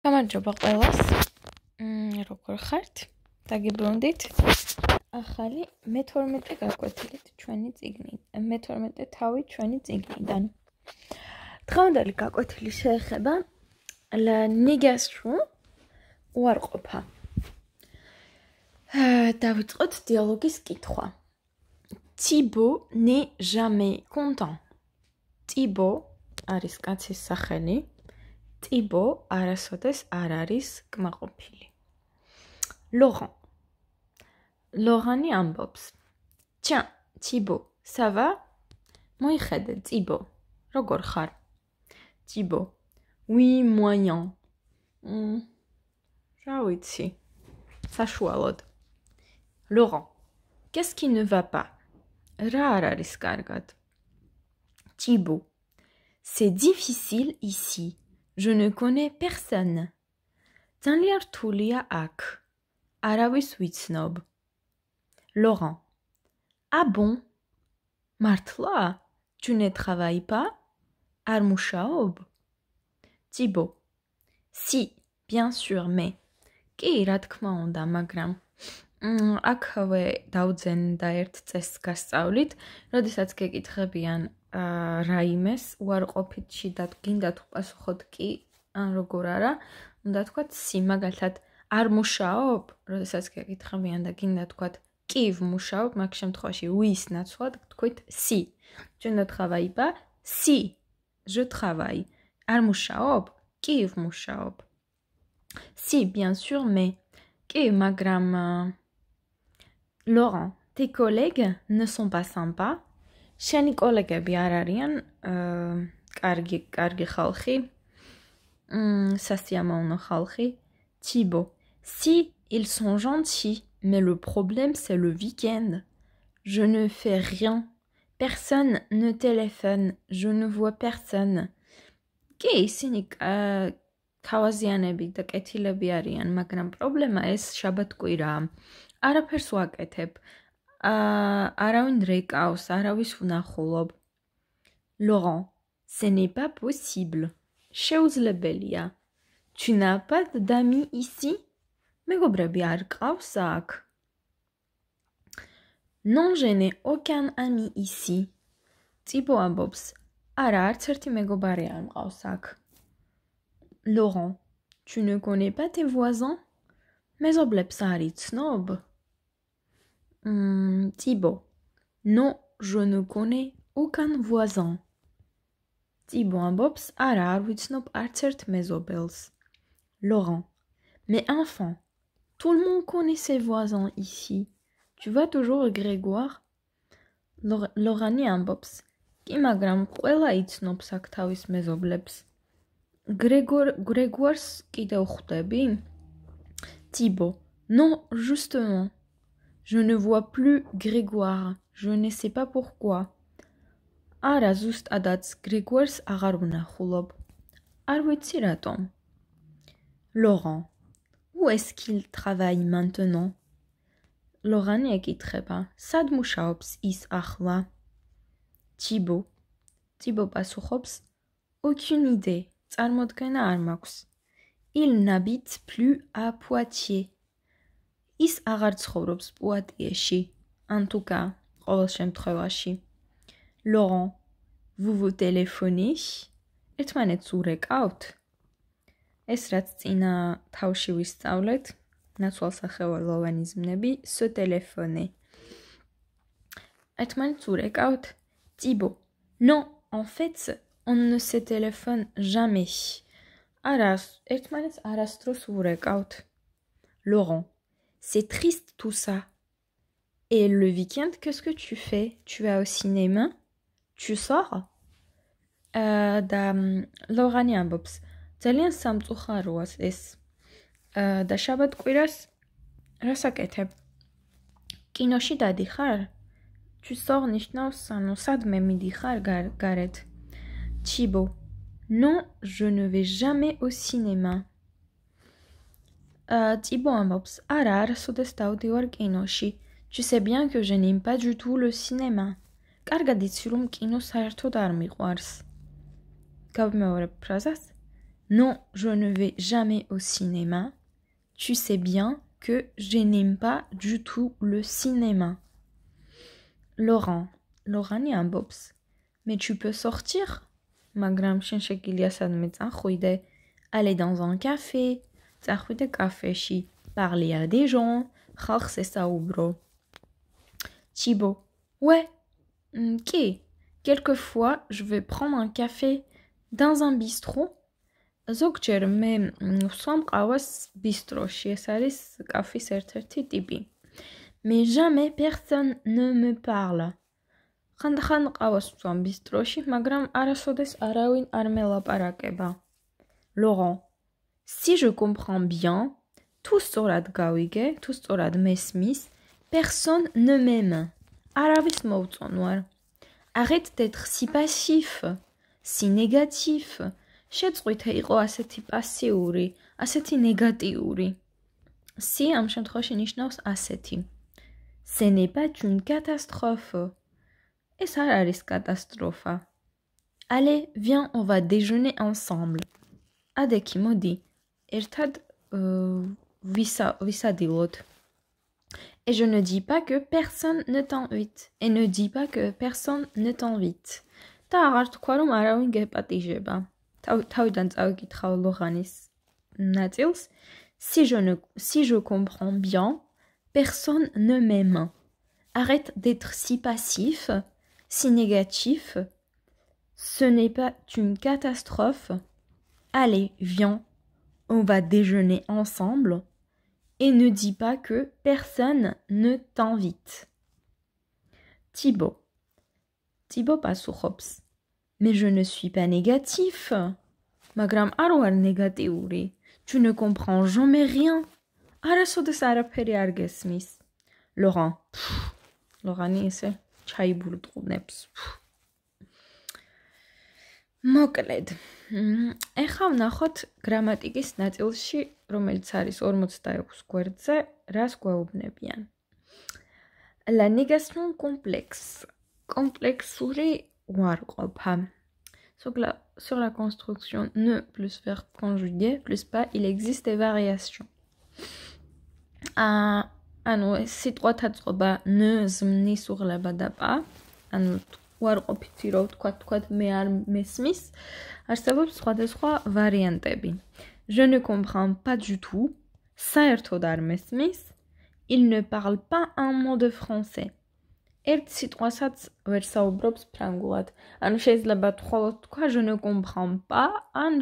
გამარჯობა ყველას. როგორ ხართ? დაგიბრუნდით. ახალი მე-12 გაკვეთილით ჩვენი წიგნი. მე-12 თავი ჩვენი წიგნიდან. დღევანდელი გაკვეთილი შეეხება ნეგასიონ უარყოფა. დავიწყოთ დიალოგის კითხვა. Thibaut n'est jamais content. Thibaut არის კაცის სახელი. Thibaut არასოდეს არ არის კმაყოფილი. Laurent. Laurent ამბობს. Tiens, Thibaut, ça va? მოიხედე, Thibaut. როგორ ხარ? Thibaut. Oui, moyen. რა ვიცი. საშუალოდ. Laurent. Qu'est-ce qui ne va pas? რა არ არის კარგად? Thibaut. C'est difficile ici. Je ne connais personne. ძალიან რთულია აქ. არავის ვიცნობ. Laurent. Ah bon? მართლა? Tu ne travailles pas? არ მუშაობ? Thibaut. Si, bien sûr, mais. კი, რა თქმა უნდა, მაგრამ აქავე დავძენ და ერთ წესს გასწავლით, როდესაც გეკითხებიან რაიმეს უარყოფითში და გინდათ უპასუხოთ კი ან როგორ არა, უნდა თქვათ si, მაგალითად არ მუშაობ, როდესაც გეკითხებიან და გინდა თქვათ კი ვმუშაობ, მაგ შემთხვევაში oui-ს ნაცვლად თქვით si. Tu ne travailles pas? Si, je travaille. არ მუშაობ? კი ვმუშაობ. Si, bien sûr, mais. კი, მაგრამ Laurent, tes collègues ne sont pas sympas? შენი კოლეგები არ არიან კარგი ხალხი, სასიამოვნო ხალხი. Thibaut. Si, ils sont gentils, mais le problème c'est le week-end. Je ne fais rien. Personne ne téléphone. Je ne vois personne. კი, ისინი თავაზიანები და კეთილები არიან, მაგრამ პრობლემა ეს შაბათ-კვირაა. არაფერს ვაკეთებ. არავინ რეკავს, არავის ვნახულობ. Laurent, ce n'est pas possible. შეუძლებელია. Tu n'as pas d'amis ici? მეგობრები არ ყავს აქ? Non, je n'ai aucun ami ici. Thibaut ამბობს, არა, არც ერთი მეგობარი არ მყავს აქ. Laurent, tu ne connais pas tes voisins? მეზობლებს არ იცნობ? Thibaut. Non, je ne connais aucun voisin. Thibaut ამბობს, არა, არ ვიცნობ არც ერთ მეზობელს. Laurent. Mais enfant, tout le monde connaît ses voisins ici. Tu vois toujours Grégoire? Laurent ამბობს, კი, მაგრამ ყველა იცნობს აქ თავის მეზობლებს. Grégoire-ს კიდევ ხვდები? Thibaut. Non, justement. Je ne vois plus Grégoire. Je ne sais pas pourquoi. არა, ზუსტადაც Grégoire-ს აღარ ვნახულობ. არ ვიცი რატომ. Laurent. Où est-ce qu'il travaille maintenant? Laurent ეკითხება, სად მუშაობს ის ახლა? Thibaut. Thibaut პასუხობს, aucune idée. წარმოდგენა არ მაქვს. Il n'habite plus à Poitiers. ის აღარ ცხოვრობს პუატიეში. En tout cas, ყოველ შემთხვევაში. Laurent, vous vous téléphonez? ერთმანეთს ურეკავთ? ეს რაც წინა თავში ვისწავლეთ, ნაცვალსახეველოვანი ზმნები, se téléphoner. ერთმანეთს ურეკავთ? Thibaut. Non, en fait, on ne se téléphone jamais. არა, ერთმანეთს არასდროს ურეკავთ. Laurent. C'est triste tout ça. Et le week-end, qu'est-ce que tu fais? Tu vas au cinéma? Tu sors? და ლორანი ამბობს, ძალიან სამწუხაროა ეს. და შაბათ-კვირას რას აკეთებ? კინოში დადიხარ? Tu sors ნიშნავს, ანუ სადმე მიდიხარ გარეთ? Thibaut. Non, je ne vais jamais au cinéma. Thibaut ამბობს, არა, არასოდეს დავდივარ კინოში. Tu sais bien que je n'aime pas du tout le cinéma. კარგად იცი, რომ კინო საერთოდ არ მიყვარს. გავიმეორებ ფრაზას. Non, je ne vais jamais au cinéma. Tu sais bien que je n'aime pas du tout le cinéma. Laurent. Laurent est un bobs. Mais tu peux sortir? Magram aller dans un café. Café parler à des gens. Thibaut. Ouais. Ok. Quelquefois, je vais prendre un café dans un bistrot. ზოგჯერ მე ვსვამ ყავას ბისტროში, ეს არის კაფის ერთ-ერთი ტიპი. Mais jamais personne ne me parle. ხანდახან ყავას ვსვამ ბისტროში, მაგრამ არასოდეს არავინ არ მელაპარაკება. Laurent. Si je comprends bien, თუ სწორად გავიგე, თუ სწორად მესმის, personne ne m'aime. არავის მოვწონ ვარ. Arrête d'être si passif, si négatif. შეწყვიტე იყო ასეთი პასიური, ასეთი ნეგატიური. Si ამ შემთხვევაში ნიშნავს ასეთი. Ce n'est pas une catastrophe. ეს არ არის კატასტროფა. Allez, viens, on va déjeuner ensemble. Adeki, მოდი, ერთად ვისადილოთ. Et je ne dis pas que personne ne t'invite. Et ne dis pas que personne ne t'invite. და აღარ თქვა, რომ არავინ გეპატიჟება. თავიდან წავიკითხავ ლოღანის ნაწილს. Si je comprends bien, personne ne m'aime. Arrête d'être si passif, si négatif. Ce n'est pas une catastrophe. Allez, viens, on va déjeuner ensemble. Et ne dis pas que personne ne t'invite. Thibaut. Thibaut pasухობს. Mais je ne suis pas négatif. Მაგრამ არ ვარ ნეგატიური. Tu ne comprends jamais rien. არასოდეს არაფერი არ გესმის. Laurent. Laurent-ი ესე ჩაიბურტყუნებს. მოკლედ. ეხლა ვნახოთ გრამატიკის ნაწილში, რომელიც არის 46 გვერდზე, რას გვეუბნებიან. La négation complexe. Complexური უარყოფა. Sur la construction ne plus verbe conjugué plus pas, il existe des variations. ანუ სიტყვათა წყობა ne ზმნის უღლება და პა, ანუ უარყოფითი რო ვთქვათ მე არ მესმის, არსებობს სხვადასხვა ვარიანტები. Je ne comprends pas du tout, საერთოდ არ მესმის, il ne parle pas un mot de français. ერთ სიტყვასაც ვერ საუბრობს ფრანგულად. ანუ შეიძლება მხოლოდ თქვა je ne comprends pas, ან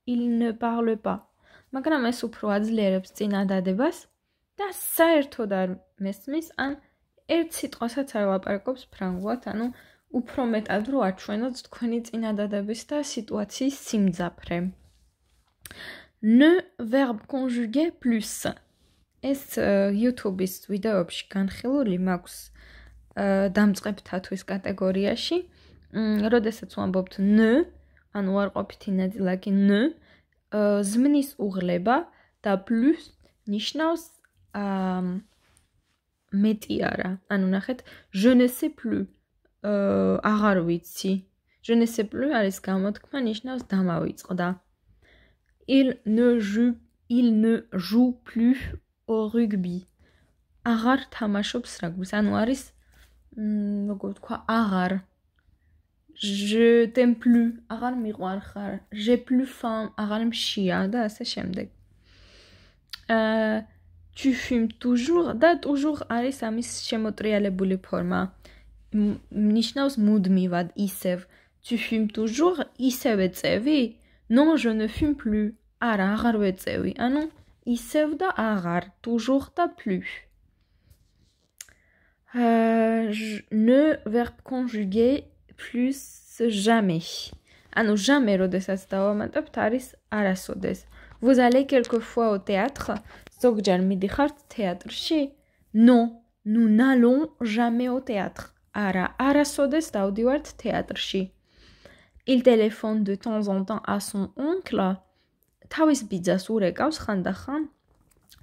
il ne parle pas. მაგრამ ეს უფრო აძლიერებს წინადადებას და საერთოდ არ მესმის, ან ერთ სიტყვასაც არ ლაპარაკობს ფრანგულად, ანუ უფრო მეტად რო აჩვენოთ თქვენი წინადადების და სიტუაციის სიმძაფრე. Ne verbe conjugué plus. ეს YouTube-ის ვიდეოებში განხილული მაქვს დამწყებთათვის კატეგორიაში, როდესაც ვამბობთ ne, ანუ უარყოფითი ნაწილაკი ne, ზმნის უღლება და plus ნიშნავს მეტი არა. ანუ ნახეთ, je ne sais plus, აღარ ვიცი. Je ne sais plus არის გამოთქმა, ნიშნავს დამავიწყდა. Il ne joue plus au rugby. აღარ თამაშობს რაგბის, ანუ არის როგორ ვთქვა, აღარ. Je t'aime plus, აღარ მიყვარ ხარ. J'ai plus faim, აღარ მშია და ასე შემდეგ. Tu fumes toujours და toujours არის ამის შემოტრიალებული ფორმა. ნიშნავს მუდმივად, ისევ. Tu fumes toujours, ისევ ეწევი? Non, je ne fume plus. არა, აღარ ვეწევი. ანუ ისევ და აღარ, toujours და plus. Ne verbe conjugué plus jamais. ანუ jamais როდესაც დავამატებთ არის არასოდეს. Vous allez quelquefois au théâtre? ზოგჯერ მიდიხართ თეატრში? Non, nous n'allons jamais au théâtre. არა, არასოდეს დავდივართ თეატრში. Il téléphone de temps en temps à son oncle. თავის ბიძას ურეკავს ხანდახან.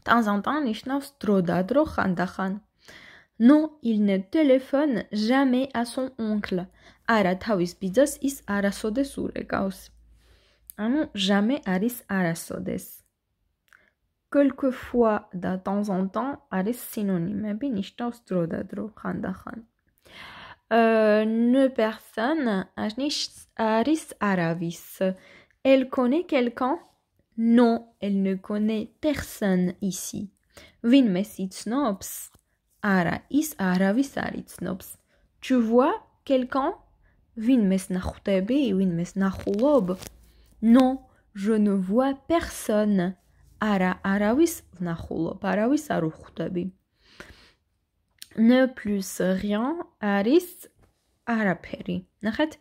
Temps en temps ნიშნავს დრო-დადრო ხანდახან. Non, il ne téléphone jamais à son oncle. არა, თავის ბიძას ის არასოდეს ურეკავს. ანუ jamais არის არასოდეს. Quelquefois de temps en temps არის სინონიმები, ნიშნავს დრო და დრო, ხანდახან. Ne personne არის aravis. Elle connaît quelqu'un? Non, elle ne connaît personne ici. Vinme იცნობს? Არა, ის არავის არ იცნობს. Tu vois quelqu'un? Vinmes ნახვდები, vinmes ნახულობ? Non, je ne vois personne. Არა, არავის ვნახულობ, არავის არ ვხვდები. Ne plus rien არის არაფერი. ნახეთ,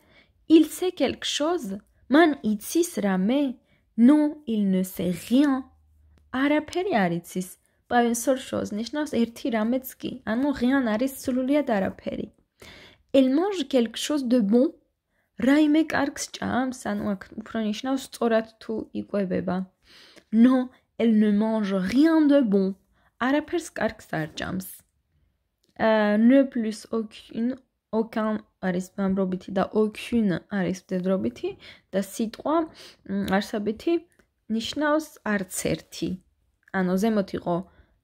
il sait quelque chose? Man იცის რამე? Non, il ne sait rien. არაფერი არ იცის. Pas une seule chose, ნიშნავს ერთი რამეც კი. ანუ rien არის სრულიად არაფერი. Elle mange quelque chose de bon? რაიმე კარგს ჭამს? ანუ აქ უფრო ნიშნავს სწორად თუ იკვებება. Non, elle ne mange rien de bon. არაფერს კარგს არ ჭამს. Ne plus aucun არის მამრობითი და aucune არის მდედრობითი და სიტყვა არსებითი ნიშნავს არც ერთი. ანუ ზემოთ იყო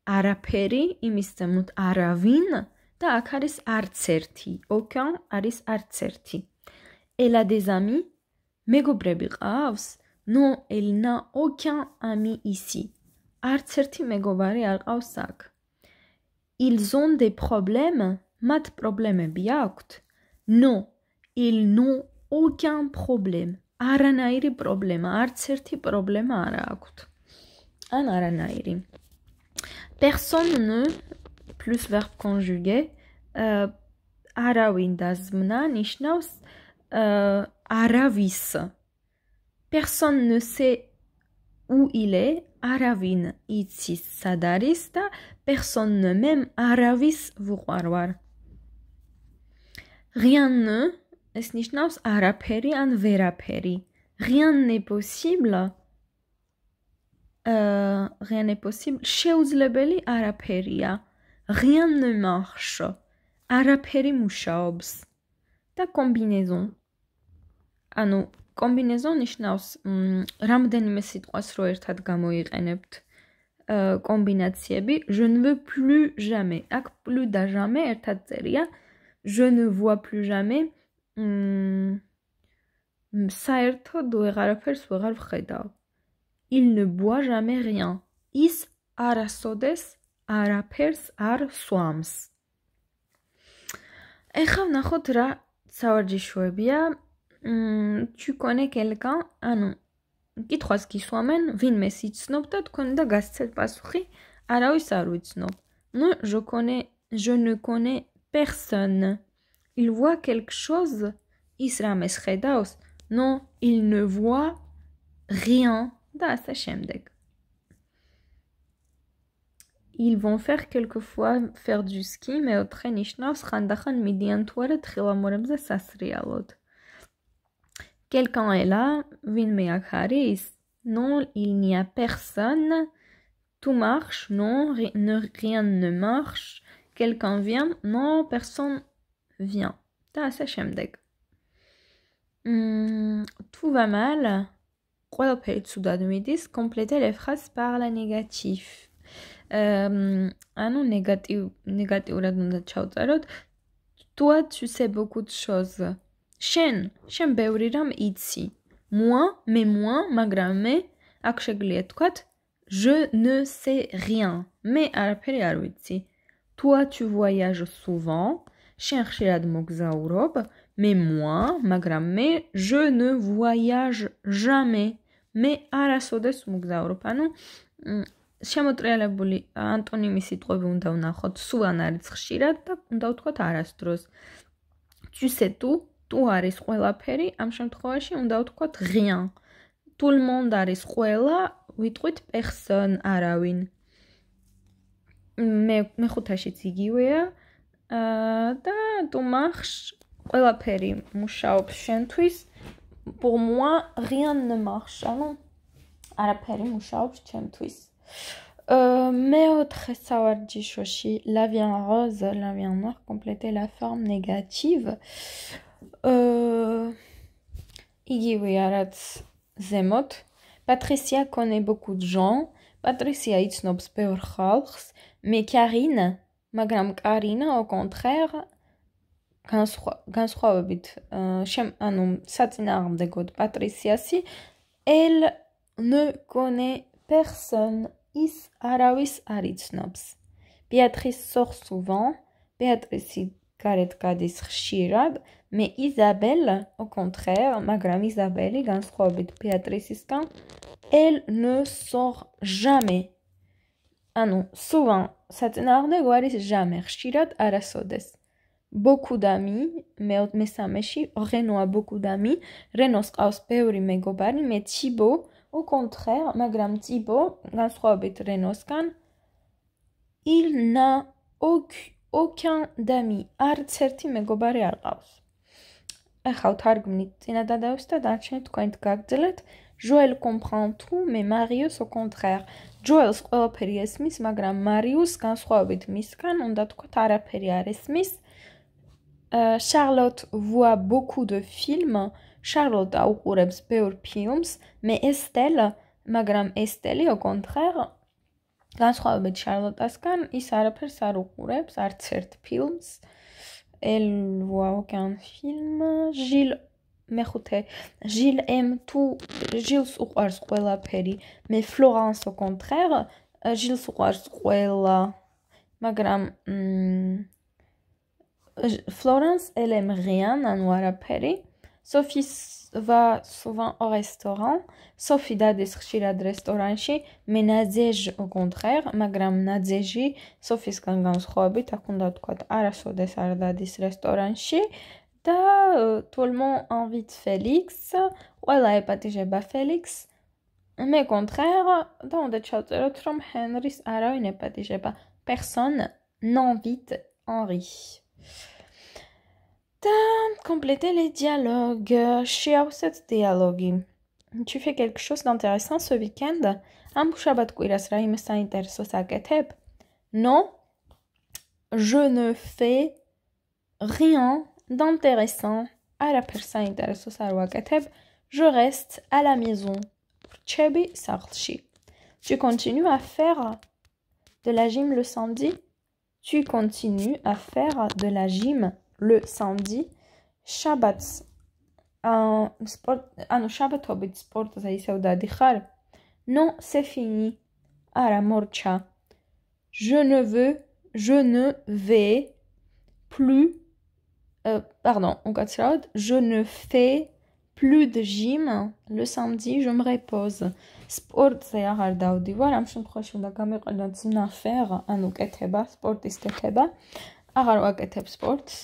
არაფერი, იმის ზემოთ არავინ და აქ არის არც ერთი. Aucun არის არც ერთი. Elle a des amis? მეგობრები ყავს? Non, elle n'a aucun ami ici. არც ერთი მეგობარი არ ყავს აქ. Ils ont des problèmes? მათ პრობლემები აქვთ? Non, ils n'ont aucun problème. არანაირი პრობლემა, არც ერთი პრობლემა არ აქვთ. ან არანაირი. Personne ne plus verbe conjugué არავინ და ზმნა ნიშნავს არავის. Personne ne sait où il est, არავინ იცის სად არის და personne ne m'aime, არავის ვუყვარვარ. Rien ne, ეს ნიშნავს არაფერი ან ვერაფერი. Rien n'est possible, rien n'est possible, შეუძლებელი არაფერია. Rien ne marche, არაფერი მუშაობს. და combinaison. ანუ combinaison ნიშნავს რამდენიმე სიტყვას რო ერთად გამოიყენებთ კომბინაციები. Je ne veux plus jamais. აქ plus და jamais ერთად წერია. Je ne vois plus jamais. საერთოდ ვეღარაფერს ვეღარ ვხედავ. Il ne boit jamais rien. ის არასოდეს არაფერს არ სვამს. ეხლა ვნახოთ რა სავარჯიშოებია. Tu connais quelqu'un? ანუ კითხვას გისვამენ, ვინმეს იცნობ და თქვენ უნდა გასცეთ პასუხი, არავის არ ვიცნობ. Non, je ne connais personne. Il voit quelque chose? ის რამეს ხედავს? Non, il ne voit rien. და ასე შემდეგ. Ils vont faire quelquefois faire du ski, მეოთხე ნიშნავს ხანდახან მიდიან თუ არა თხილამურებზე სასრიალოდ. Quelqu'un est là, vinme აქ არის? Non, il n'y a personne. Tout marche? Non, rien ne marche. Quelqu'un vient? Non, personne vient. და ასე შემდეგ. Tout va mal. ყველაფერი ცუდად მიდის. Complétez les phrases par la négatif. ანუ ნეგატიურად უნდა ჩავწეროთ. Toi, tu sais beaucoup de choses. შენ ბევრი რამ იცი. Moi, მაგრამ მე აქ შეგვიძლია თქვათ je ne sais rien. მე არაფერი არ ვიცი. Toi, tu voyages souvent. შენ ხშირად მოგზაურობ. moi, მაგრამ მე je ne voyage jamais. მე არასოდეს მოგზაურობ. ანუ შემოტრიალებული ანტონიმის სიტყვები უნდა ვნახოთ. სულ ან არის ხშირად და უნდა ვთქვათ არასდროს. Tu sais tout, tu არის ყველაფერი, ამ შემთხვევაში უნდა ვთქვათ rien. Tout le monde არის ყველა, ვიტყვით personne, არავინ. მეხუთაშიც იგივეა და tu marches, ყველაფერი მუშაობს შენთვის. Pour moi, rien ne marche. ანუ არაფერი მუშაობს ჩემთვის. მეოთხე სავარჯიშოში la vie en rose, la vie en noir, compléter la forme négative. იგივეა რაც Zemot. Patricia connaît beaucoup de gens. Patricia იცნობს ბევრ ხალხს. Mais Karine, მაგრამ Karina, au contraire, განსხვავებით, ანუ საწინააღმდეგოდ Patriciasi, elle ne connaît personne. Ის არავის არ იცნობს. Béatrice sort souvent. Béatrice გარეთ გადის ხშირად. Mais Isabelle, au contraire, მაგრამ Isabelle, განსხვავებით Béatrice-ისგან, elle ne sort jamais. ანუ souvent საწინააღმდეგო არის jamais, ხშირად არასოდეს. Beaucoup d'amis, მესამეში, Reno a beaucoup d'amis, Renos ყავს ბევრი მეგობარი, mais Thibaut, au contraire, მაგრამ Thibaut, განსხვავებით Renosგან, il n'a aucun d'amis, არც ერთი მეგობარი არ ყავს. ახლა ვთარგმნით წინადადებს და დარჩენით თქვენით გაგრძელეთ. Joël comprend tout, mais Marius au contraire. Joëls ყველაფერი ესმის, მაგრამ Marius განსხვავებით მისგან, უნდა თქვათ არაფერი არ ესმის. Charlotte voit beaucoup de films. Charlotte აუყურებს ბევრ ფილმს, mais Estelle, მაგრამ Estelle au contraire, განსხვავებით Charlotte-ასგან, ის არაფერს არ უყურებს, არც ერთ ფილმს. Elle voit aucun film. Gilles aime tout. Gilles უყვარს ყველაფერი. Mais Florence au contraire, Gilles უყვარს ყველა. მაგრამ Florence, elle aime rien, ანუ არაფერი. Sophie va souvent au restaurant. Sophie დადის ხშირად რესტორანში. Mais Nadège au contraire, მაგრამ Nadège Sophie-სგან განსხვავებით, აქ უნდა ვთქვათ, არასოდეს არ დადის რესტორანში. და tout le monde invite Félix. ყველა ეპატიჟება Félix. Mais contraire, და უნდა ჩავწეროთ, რომ Henry-ს არავინ ეპატიჟება. Personne n'invite Henri. Compléter les dialogues. Შეავსეთ dialogue. Tu fais quelque chose d'intéressant ce week-end? Am შაბათ-კვირას რაიმე საინტერესოს აკეთებ? Non, je ne fais rien d'intéressant. არაფერს საინტერესოს არ ვაკეთებ. Je reste à la maison. რჩები სახლში. Tu continues à faire de la gym le samedi? Tu continues à faire de la gym le samedi. Შაბათს ანუ შაბათობით სპორტზე ისევ დადიხარ? Non, c'est fini. არა, მორჩა. Je ne vais plus უკაცრავად. Je ne fais plus de gym le samedi, je me repose. სპორტზე აღარ დავდივარ, ამ შემთხვევაში უნდა გამიყენოთ ზნაფერ, ანუ კეთება, სპორტის კეთება. აღარ ვაკეთებ სპორტს.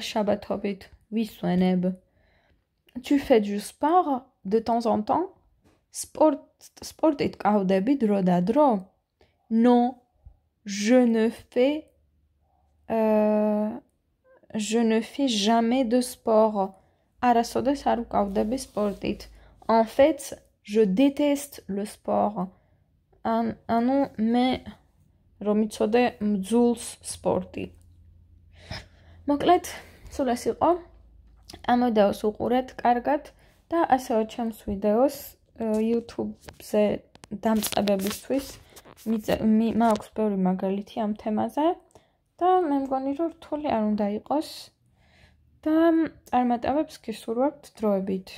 შაბათობით ვისვენებ. Tu fais du sport de temps en temps? სპორტით კავდები დრო და დრო? Non, je ne fais jamais de sport. არასოდეს არ ვკავდები სპორტით. En fait, je déteste le sport. ანუ მე რომ იცოდე მძულს სპორტი. მოკლედ, სულ ეს იყო. ამ ვიდეოს უყურეთ კარგად და ასევე ჩემს ვიდეოს YouTube-ზე დამწყებებისთვის მაქვს ბევრი მაგალითი ამ თემაზე და მე მგონი რომ რთული არ უნდა იყოს და წარმატებებს გისურვებთ დროებით.